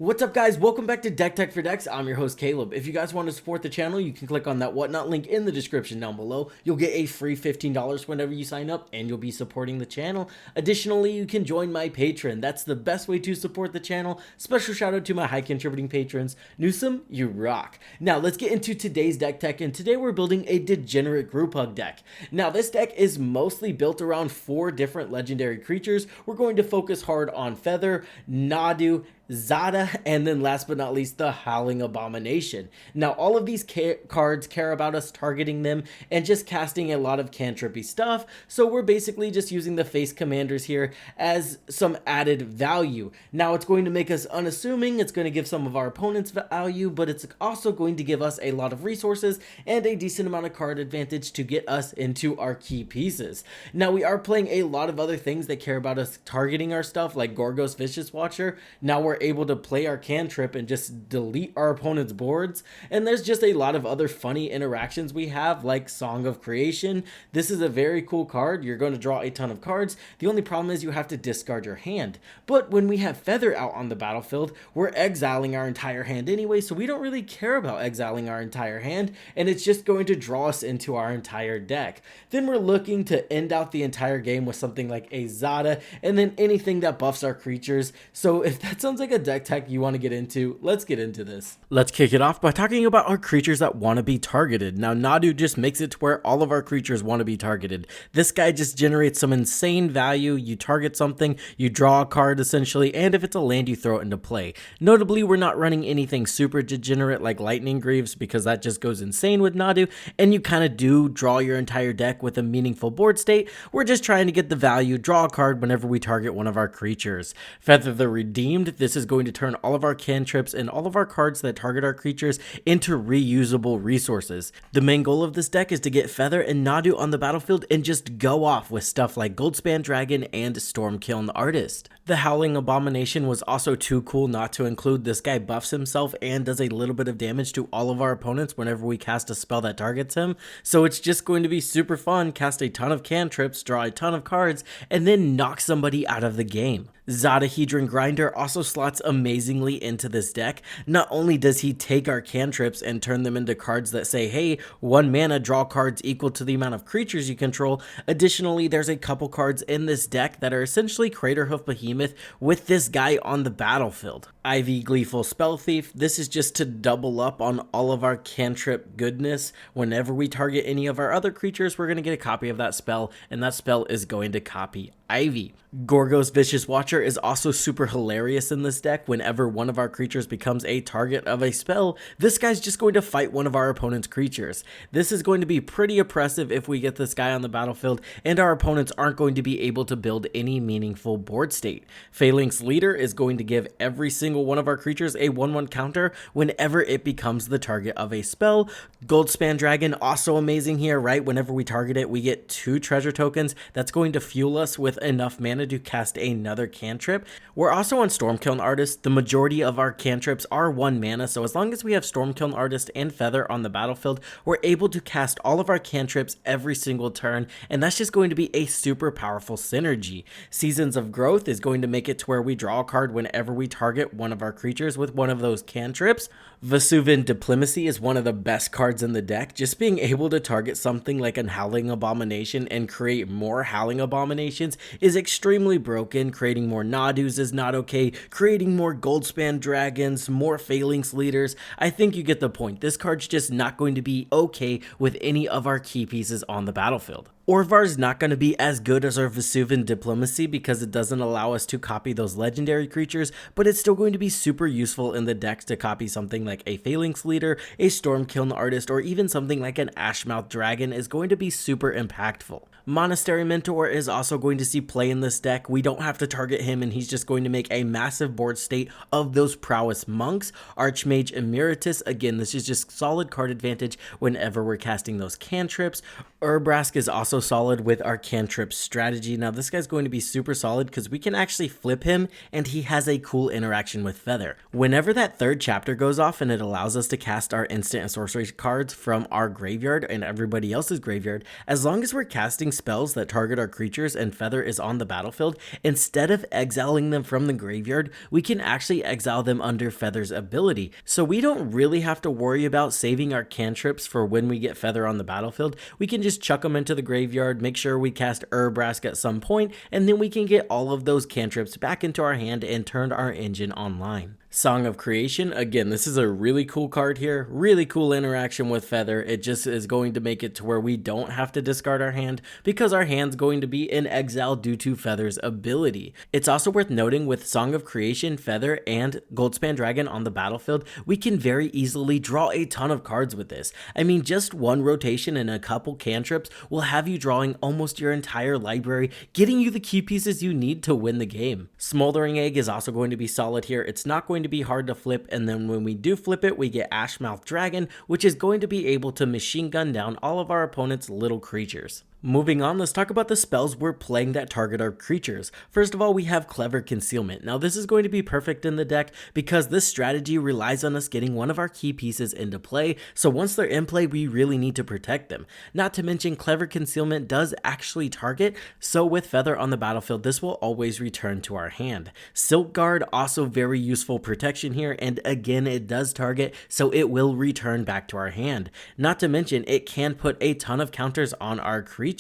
What's up guys, welcome back to Deck Tech for Decks. I'm your host Caleb. If you guys want to support the channel, you can click on that whatnot link in the description down below. You'll get a free $15 whenever you sign up and you'll be supporting the channel. Additionally, you can join my Patreon. That's the best way to support the channel. Special shout out to my high contributing patrons. Newsome, you rock. Now let's get into today's Deck Tech, and today we're building a degenerate group hug deck. Now this deck is mostly built around 4 different legendary creatures. We're going to focus hard on Feather, Nadu, Zada, and then last but not least, the Howling Abomination. Now, all of these cards care about us targeting them and just casting a lot of cantrippy stuff, so we're basically just using the face commanders here as some added value. Now, it's going to make us unassuming, it's going to give some of our opponents value, but it's also going to give us a lot of resources and a decent amount of card advantage to get us into our key pieces. Now, we are playing a lot of other things that care about us targeting our stuff, like Gorgo's Vicious Watcher. Now we're able to play our cantrip and just delete our opponent's boards, and there's just a lot of other funny interactions we have, like Song of Creation. This is a very cool card. You're going to draw a ton of cards. The only problem is you have to discard your hand, but when we have Feather out on the battlefield, we're exiling our entire hand anyway, so we don't really care about exiling our entire hand, and it's just going to draw us into our entire deck. Then we're looking to end out the entire game with something like a Zada, and then anything that buffs our creatures. So if that sounds like a deck tech you want to get into, let's get into this. Let's kick it off by talking about our creatures that want to be targeted. Now Nadu just makes it to where all of our creatures want to be targeted. This guy just generates some insane value. You target something, you draw a card essentially, and if it's a land, you throw it into play. Notably, we're not running anything super degenerate like Lightning Greaves, because that just goes insane with Nadu, and you kind of do draw your entire deck with a meaningful board state. We're just trying to get the value, draw a card whenever we target one of our creatures. Feather the Redeemed, this is going to turn all of our cantrips and all of our cards that target our creatures into reusable resources. The main goal of this deck is to get Feather and Nadu on the battlefield and just go off with stuff like Goldspan Dragon and Stormkiln Artist. The Howling Abomination was also too cool not to include. This guy buffs himself and does a little bit of damage to all of our opponents whenever we cast a spell that targets him, so it's just going to be super fun. Cast a ton of cantrips, draw a ton of cards, and then knock somebody out of the game. Zada Hedron Grinder also slots amazingly into this deck. Not only does he take our cantrips and turn them into cards that say, hey, 1 mana, draw cards equal to the amount of creatures you control. Additionally, there's a couple cards in this deck that are essentially Craterhoof Behemoth with this guy on the battlefield. Ivy Gleeful Spell Thief, this is just to double up on all of our cantrip goodness. Whenever we target any of our other creatures, we're going to get a copy of that spell, and that spell is going to copy Ivy. Gorgo's Vicious Watcher is also super hilarious in this deck. Whenever one of our creatures becomes a target of a spell, this guy's just going to fight one of our opponent's creatures. This is going to be pretty oppressive if we get this guy on the battlefield, and our opponents aren't going to be able to build any meaningful board state. Phalanx Leader is going to give every single one of our creatures a 1/1 counter whenever it becomes the target of a spell. Goldspan Dragon, also amazing here, right? Whenever we target it, we get 2 treasure tokens. That's going to fuel us with enough mana to cast another cantrip. We're also on Stormkiln Artist. The majority of our cantrips are 1 mana, so as long as we have Stormkiln Artist and Feather on the battlefield, we're able to cast all of our cantrips every single turn, and that's just going to be a super powerful synergy. Seasons of Growth is going to make it to where we draw a card whenever we target one of our creatures with one of those cantrips. Vesuvian Diplomacy is one of the best cards in the deck. Just being able to target something like a Howling Abomination and create more Howling Abominations is extremely broken. Creating more Nadus is not okay. Creating more Goldspan Dragons, more Phalanx Leaders, I think you get the point. This card's just not going to be okay with any of our key pieces on the battlefield. Orvar's not going to be as good as our Vesuvian Diplomacy because it doesn't allow us to copy those legendary creatures, but it's still going to be super useful in the decks to copy something like a Phalanx Leader, a Stormkiln Artist, or even something like an Ashmouth Dragon is going to be super impactful. Monastery Mentor is also going to see play in this deck. We don't have to target him, and he's just going to make a massive board state of those prowess monks. Archmage Emeritus, again, this is just solid card advantage whenever we're casting those cantrips. Urbrask is also solid with our cantrip strategy. Now this guy's going to be super solid because we can actually flip him, and he has a cool interaction with Feather. Whenever that 3rd chapter goes off and it allows us to cast our instant and sorcery cards from our graveyard and everybody else's graveyard, as long as we're casting spells that target our creatures and feather is on the battlefield, instead of exiling them from the graveyard, we can actually exile them under feather's ability. So we don't really have to worry about saving our cantrips for when we get feather on the battlefield. We can just chuck them into the graveyard, make sure we cast Urabrask at some point, and then we can get all of those cantrips back into our hand and turn our engine online. Song of Creation, again, this is a really cool card here, really cool interaction with feather. It just is going to make it to where we don't have to discard our hand because our hand's going to be in exile due to feather's ability. It's also worth noting with Song of Creation, feather, and Goldspan Dragon on the battlefield, we can very easily draw a ton of cards with this. I mean, just one rotation and a couple cantrips will have you drawing almost your entire library, getting you the key pieces you need to win the game. Smoldering Egg is also going to be solid here. It's not going to be hard to flip, and then when we do flip it, we get Ashmouth Dragon, which is going to be able to machine gun down all of our opponent's little creatures. Moving on, let's talk about the spells we're playing that target our creatures. First of all, we have Clever Concealment. Now this is going to be perfect in the deck because this strategy relies on us getting one of our key pieces into play, so once they're in play, we really need to protect them. Not to mention, Clever Concealment does actually target, so with feather on the battlefield, this will always return to our hand. Silk Guard, also very useful protection here, and again, it does target, so it will return back to our hand. Not to mention, it can put a ton of counters on our creatures.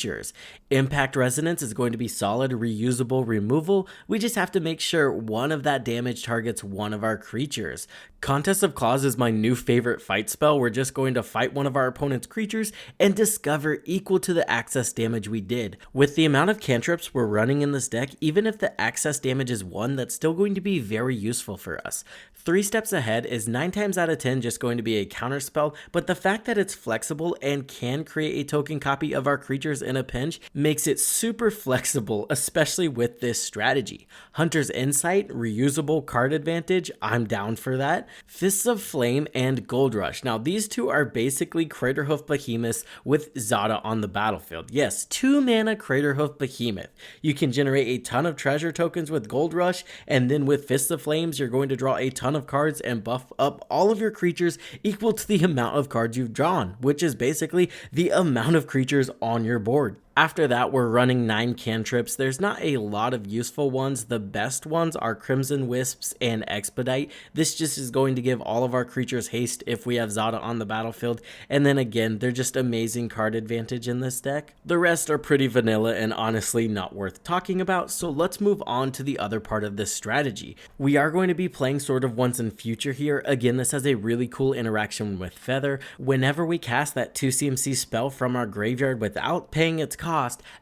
Impact Resonance is going to be solid, reusable removal. We just have to make sure one of that damage targets one of our creatures. Contest of Claws is my new favorite fight spell. We're just going to fight one of our opponent's creatures and discover equal to the access damage we did. With the amount of cantrips we're running in this deck, even if the access damage is 1, that's still going to be very useful for us. 3 Steps Ahead is 9 times out of 10 just going to be a counter spell, but the fact that it's flexible and can create a token copy of our creatures in a pinch makes it super flexible, especially with this strategy. Hunter's Insight, reusable card advantage, I'm down for that. Fists of Flame and Gold Rush. Now these two are basically Craterhoof Behemoths with Zada on the battlefield. Yes, 2 mana Craterhoof Behemoth. You can generate a ton of treasure tokens with Gold Rush, and then with Fists of Flames, you're going to draw a ton of cards and buff up all of your creatures equal to the amount of cards you've drawn, which is basically the amount of creatures on your board. After that, we're running 9 cantrips. There's not a lot of useful ones. The best ones are Crimson Wisps and Expedite. This just is going to give all of our creatures haste if we have Zada on the battlefield. And then again, they're just amazing card advantage in this deck. The rest are pretty vanilla and honestly not worth talking about. So let's move on to the other part of this strategy. We are going to be playing Sword of Once and Future here. Again, this has a really cool interaction with feather. Whenever we cast that 2 CMC spell from our graveyard without paying its cost,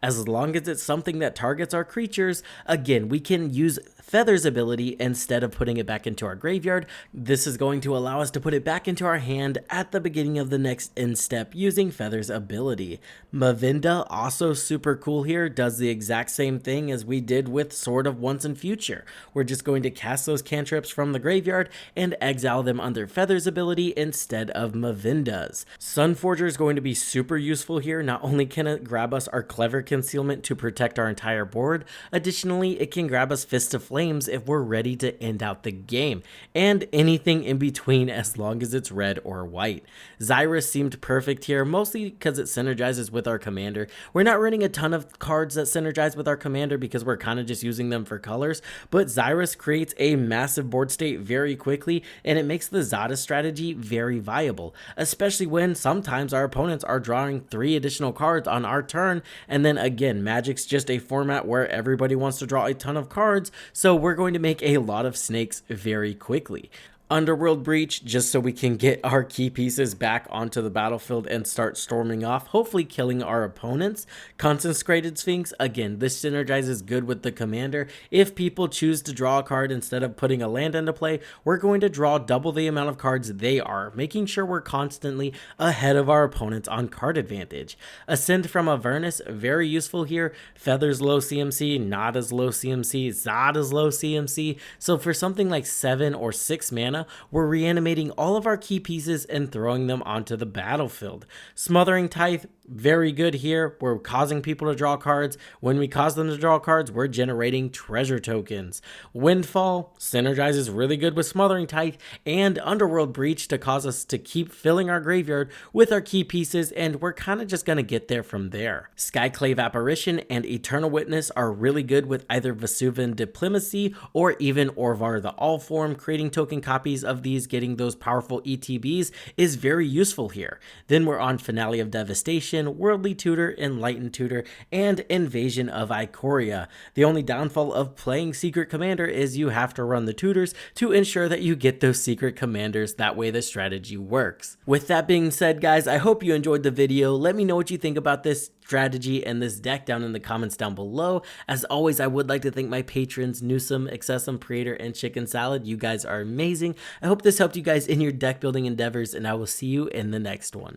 as long as it's something that targets our creatures, again, we can use Feather's ability instead of putting it back into our graveyard. This is going to allow us to put it back into our hand at the beginning of the next end step using Feather's ability. Mavinda, also super cool here, does the exact same thing as we did with Sword of Once and Future. We're just going to cast those cantrips from the graveyard and exile them under Feather's ability instead of Mavinda's. Sunforger is going to be super useful here. Not only can it grab us our Clever Concealment to protect our entire board, additionally it can grab us Fist of Flames if we're ready to end out the game, and anything in between as long as it's red or white. Xyrus seemed perfect here, mostly because it synergizes with our commander. We're not running a ton of cards that synergize with our commander because we're kind of just using them for colors, but Xyrus creates a massive board state very quickly, and it makes the Zada strategy very viable, especially when sometimes our opponents are drawing 3 additional cards on our turn, and then again, Magic's just a format where everybody wants to draw a ton of cards, so we're going to make a lot of snakes very quickly. Underworld Breach, just so we can get our key pieces back onto the battlefield and start storming off, hopefully killing our opponents. Consecrated Sphinx, again, this synergizes good with the commander. If people choose to draw a card instead of putting a land into play, we're going to draw double the amount of cards they are, making sure we're constantly ahead of our opponents on card advantage. Ascend from Avernus, very useful here. Feather's low CMC, Nada's low CMC, Zada's low CMC, so for something like 7 or 6 mana, mana, we're reanimating all of our key pieces and throwing them onto the battlefield. Smothering Tithe, very good here. We're causing people to draw cards. When we cause them to draw cards, we're generating treasure tokens. Windfall synergizes really good with Smothering Tithe, and Underworld Breach to cause us to keep filling our graveyard with our key pieces, and we're kind of just going to get there from there. Skyclave Apparition and Eternal Witness are really good with either Vesuvian Diplomacy or even Orvar the All-Form. Creating token copies of these, getting those powerful ETBs is very useful here. Then we're on Finale of Devastation, Worldly Tutor, Enlightened Tutor, and Invasion of Ikoria. The only downfall of playing Secret Commander is you have to run the tutors to ensure that you get those secret commanders. That way the strategy works. With that being said, guys, I hope you enjoyed the video. Let me know what you think about this strategy and this deck down in the comments down below. As always, I would like to thank my patrons, Newsome, Excessum, Praetor, and Chicken Salad. You guys are amazing. I hope this helped you guys in your deck building endeavors, and I will see you in the next one.